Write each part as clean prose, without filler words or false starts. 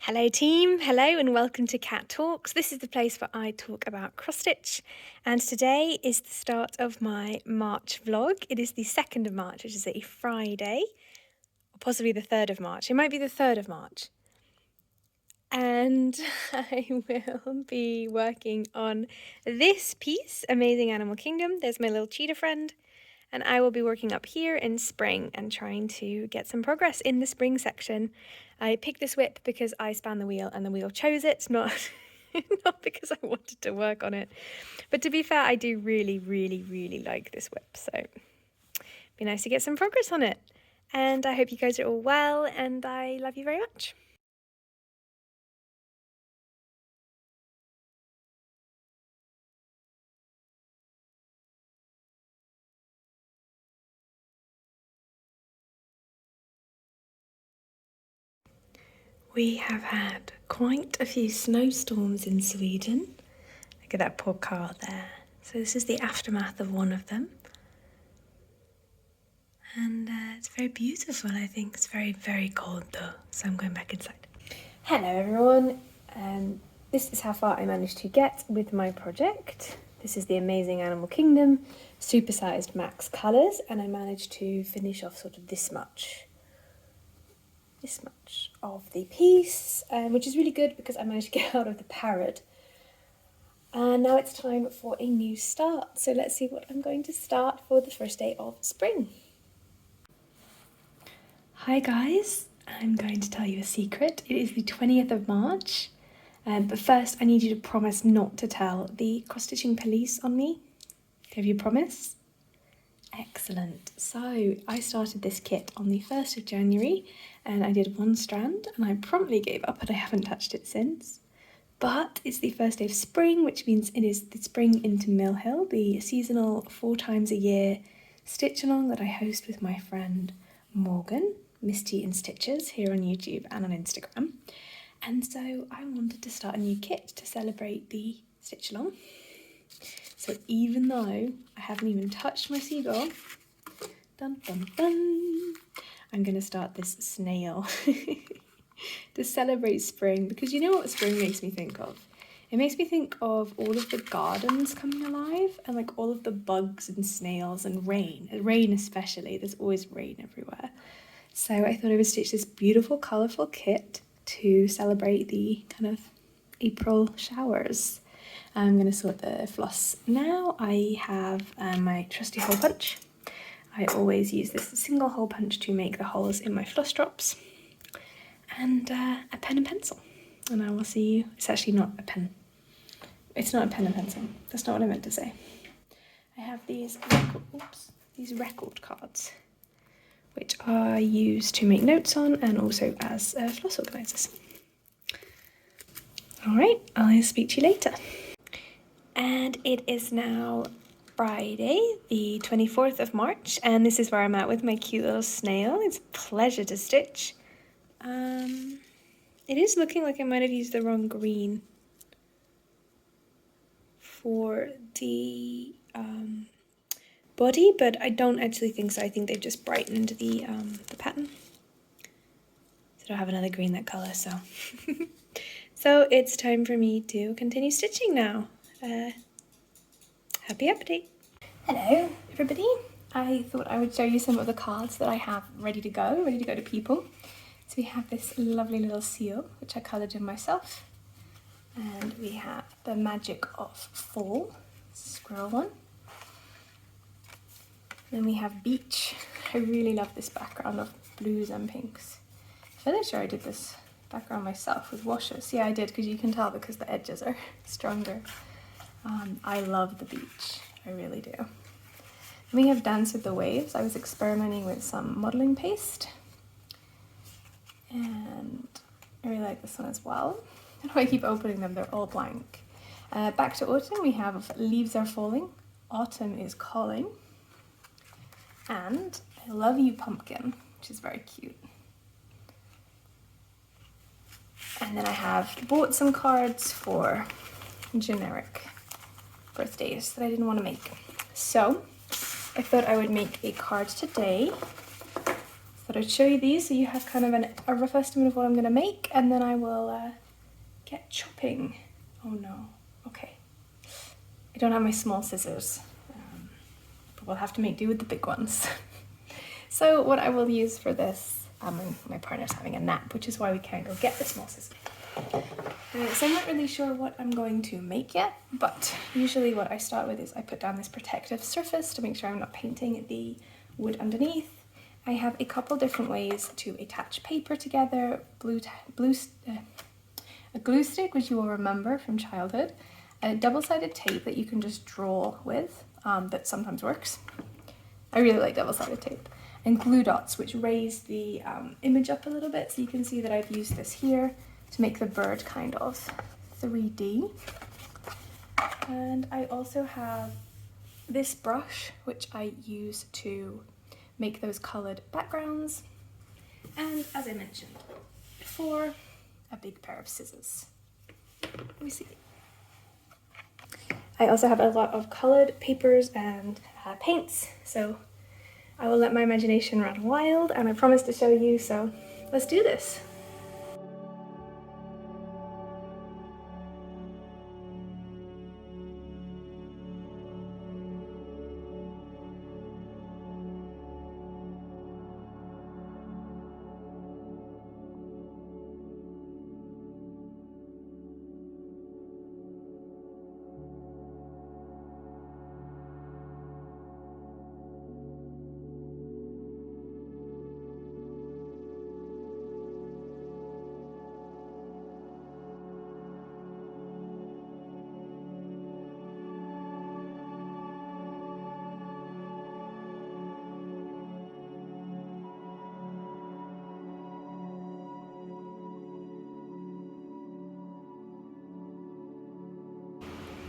Hello team, hello and welcome to Cat Talks. This is the place where I talk about cross stitch, and today is the start of my March vlog. It is the 2nd of March, which is a Friday, or possibly the 3rd of March. It might be the 3rd of March. And I will be working on this piece, Amazing Animal Kingdom. There's my little cheetah friend. And I will be working up here in spring and trying to get some progress in the spring section. I picked this whip because I span the wheel and the wheel chose it, not because I wanted to work on it. But to be fair, I do really like this whip, so it'd be nice to get some progress on it. And I hope you guys are all well, and I love you very much. We have had quite a few snowstorms in Sweden. Look at that poor car there. So this is the aftermath of one of them. And it's very beautiful, I think. It's very cold though, so I'm going back inside. Hello everyone. This is how far I managed to get with my project. This is the Amazing Animal Kingdom, supersized max colours, and I managed to finish off sort of this much of the piece, which is really good because I managed to get out of the parrot. And now it's time for a new start. So let's see what I'm going to start for the first day of spring. Hi guys, I'm going to tell you a secret. It is the 20th of March, but first I need you to promise not to tell the cross-stitching police on me. Have you promised? Excellent. So I started this kit on the 1st of January and I did one strand and I promptly gave up and I haven't touched it since. But it's the first day of spring, which means it is the Spring into Mill Hill, the seasonal 4 times a year stitch along that I host with my friend Morgan, Misty in Stitches, here on YouTube and on Instagram. And so I wanted to start a new kit to celebrate the stitch along. So even though I haven't even touched my seagull, dun dun dun, I'm going to start this snail to celebrate spring, because you know what spring makes me think of? It makes me think of all of the gardens coming alive and like all of the bugs and snails and rain especially. There's always rain everywhere. So I thought I would stitch this beautiful colourful kit to celebrate the kind of April showers. I'm going to sort the floss now. I have my trusty hole punch. I always use this single hole punch to make the holes in my floss drops. And a pen and pencil. And I will see you. It's actually not a pen. It's not a pen and pencil. That's not what I meant to say. I have these record cards, which I use to make notes on and also as floss organisers. Alright, I'll speak to you later. And it is now Friday, the 24th of March, and this is where I'm at with my cute little snail. It's a pleasure to stitch. It is looking like I might have used the wrong green for the body, but I don't actually think so. I think they've just brightened the pattern. So I don't have another green that colour, so. So it's time for me to continue stitching now. Happy update. Hello everybody. I thought I would show you some of the cards that I have ready to go to people. So we have this lovely little seal, which I coloured in myself. And we have the Magic of Fall, squirrel one. Then we have Beach. I really love this background of blues and pinks. I'm fairly sure I did this background myself with washes. Yeah, I did, because you can tell because the edges are stronger. I love the beach, I really do. Then we have Dance with the Waves. I was experimenting with some modelling paste. And I really like this one as well. I don't know, I keep opening them, they're all blank. Back to autumn, we have Leaves Are Falling, Autumn is Calling, and I Love You Pumpkin, which is very cute. And then I have bought some cards for generic birthdays that I didn't want to make. So I thought I would make a card today Thought I'd show you these so you have kind of a rough estimate of what I'm going to make, and then I will get chopping. Oh no, okay. I don't have my small scissors, but we'll have to make do with the big ones. So what I will use for this, my partner's having a nap, which is why we can't go get the small scissors. So I'm not really sure what I'm going to make yet, but usually what I start with is I put down this protective surface to make sure I'm not painting the wood underneath. I have a couple different ways to attach paper together, a glue stick, which you will remember from childhood, a double-sided tape that you can just draw with, that sometimes works. I really like double-sided tape. And glue dots, which raise the image up a little bit, so you can see that I've used this here to make the bird kind of 3D. And I also have this brush, which I use to make those coloured backgrounds. And as I mentioned before, a big pair of scissors. Let me see. I also have a lot of coloured papers and paints, so I will let my imagination run wild, and I promise to show you, so let's do this.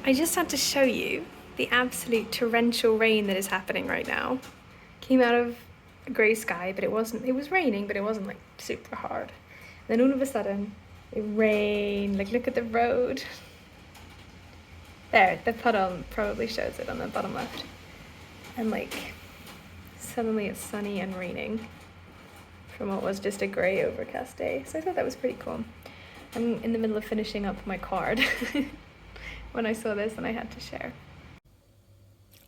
I just had to show you the absolute torrential rain that is happening right now. Came out of a grey sky, but it was raining, but it wasn't like super hard. Then all of a sudden, it rained. Like, look at the road. There, the puddle probably shows it on the bottom left. And like, suddenly it's sunny and raining from what was just a grey overcast day. So I thought that was pretty cool. I'm in the middle of finishing up my card when I saw this and I had to share.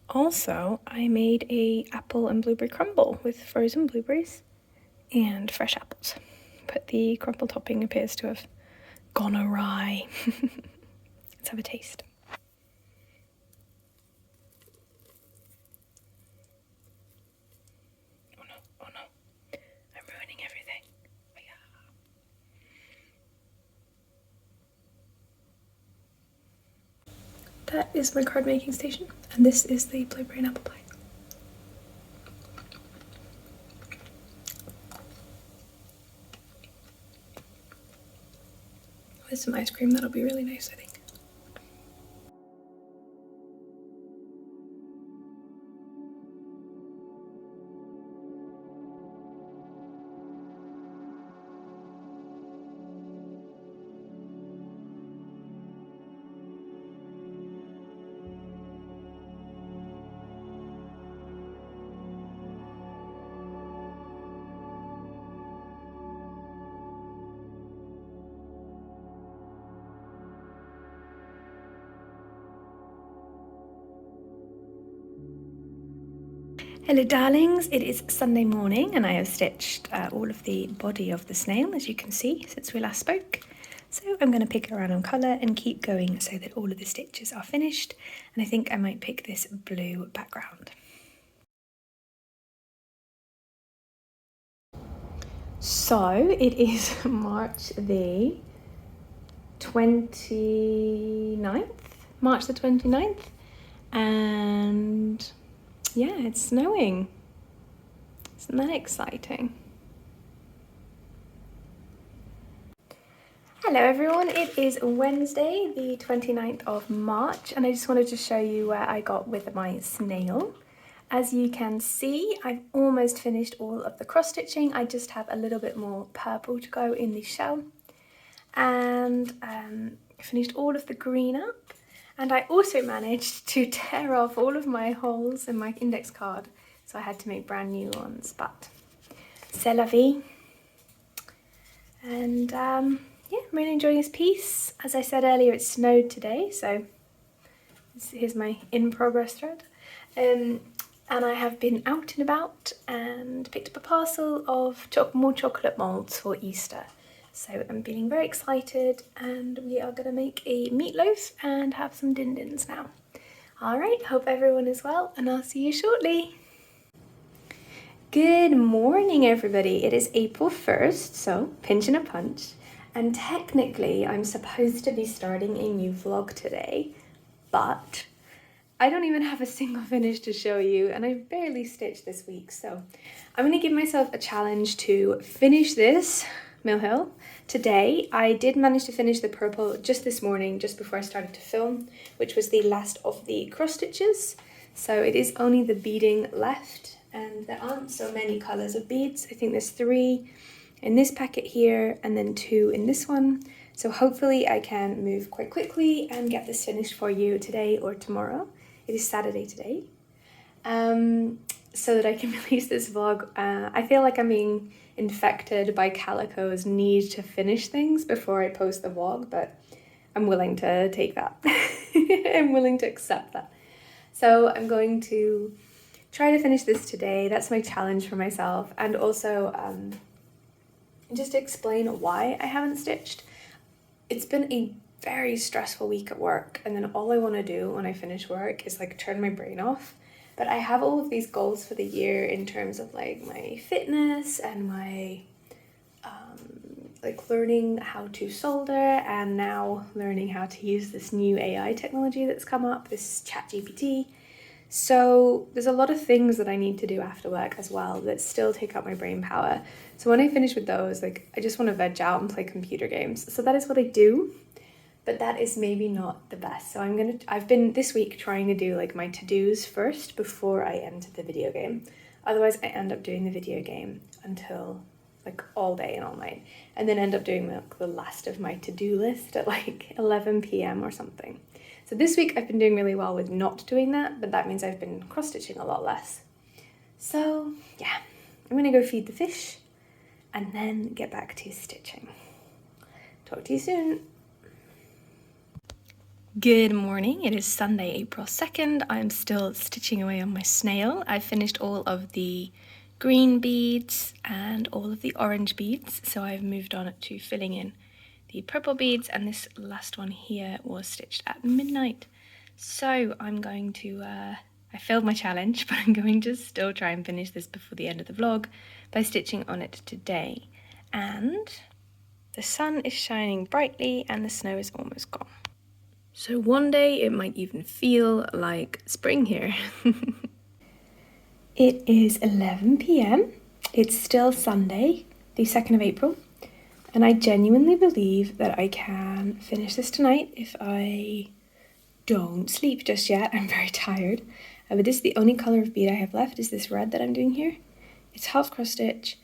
Also, I made a apple and blueberry crumble with frozen blueberries and fresh apples. But the crumble topping appears to have gone awry. Let's have a taste. Oh no, I'm ruining everything. Oh, yeah. That is my card making station, and this is the blueberry and apple pie. With some ice cream, that'll be really nice, I think. Hello darlings, it is Sunday morning and I have stitched all of the body of the snail, as you can see, since we last spoke. So I'm going to pick a random colour and keep going so that all of the stitches are finished, and I think I might pick this blue background. So it is March the 29th, March the 29th, and yeah, it's snowing. Isn't that exciting? Hello everyone, it is Wednesday the 29th of March, and I just wanted to show you where I got with my snail. As you can see, I've almost finished all of the cross stitching. I just have a little bit more purple to go in the shell, and finished all of the green up. And I also managed to tear off all of my holes in my index card, so I had to make brand new ones, but C'est la vie. And yeah, I'm really enjoying this piece. As I said earlier, it snowed today, so here's my in progress thread. And I have been out and about and picked up a parcel of more chocolate moulds for Easter. So I'm feeling very excited, and we are going to make a meatloaf and have some din-dins now. Alright, hope everyone is well, and I'll see you shortly. Good morning, everybody. It is April 1st, so pinch and a punch. And technically, I'm supposed to be starting a new vlog today, but I don't even have a single finish to show you, and I barely stitched this week, so I'm going to give myself a challenge to finish this Mill Hill today. I did manage to finish the purple just this morning, just before I started to film, which was the last of the cross stitches. So it is only the beading left, and there aren't so many colours of beads. I think there's 3 in this packet here, and then 2 in this one. So hopefully I can move quite quickly and get this finished for you today or tomorrow. It is Saturday today. So that I can release this vlog. I feel like I'm being infected by Calico's need to finish things before I post the vlog, but I'm willing to take that. I'm willing to accept that. So I'm going to try to finish this today. That's my challenge for myself. And also just to explain why I haven't stitched. It's been a very stressful week at work, and then all I want to do when I finish work is like turn my brain off. But I have all of these goals for the year in terms of like my fitness and my like learning how to solder, and now learning how to use this new AI technology that's come up, this ChatGPT. So there's a lot of things that I need to do after work as well that still take up my brain power. So when I finish with those, like I just want to veg out and play computer games. So that is what I do. But that is maybe not the best. So I've been this week trying to do like my to-dos first before I enter the video game. Otherwise I end up doing the video game until like all day and all night, and then end up doing like the last of my to-do list at like 11 p.m. or something. So this week I've been doing really well with not doing that, but that means I've been cross-stitching a lot less. So yeah, I'm gonna go feed the fish and then get back to stitching. Talk to you soon. Good morning, it is Sunday, April 2nd. I'm still stitching away on my snail. I've finished all of the green beads and all of the orange beads, so I've moved on to filling in the purple beads, and this last one here was stitched at midnight. So I'm going to, I failed my challenge, but I'm going to still try and finish this before the end of the vlog by stitching on it today. And the sun is shining brightly and the snow is almost gone. So one day it might even feel like spring here. It is 11 p.m. It's still Sunday, the 2nd of April, and I genuinely believe that I can finish this tonight if I don't sleep just yet. I'm very tired. But this is the only colour of bead I have left, is this red that I'm doing here. It's half cross stitch.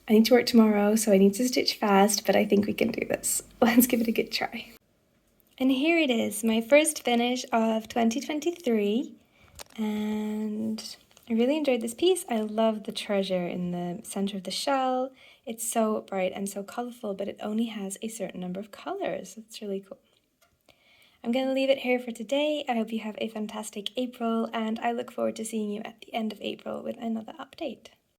I need to work tomorrow, so I need to stitch fast, but I think we can do this. Let's give it a good try. And here it is, my first finish of 2023, and I really enjoyed this piece. I love the treasure in the center of the shell. It's so bright and so colorful, but it only has a certain number of colors. It's really cool. I'm going to leave it here for today. I hope you have a fantastic April, and I look forward to seeing you at the end of April with another update.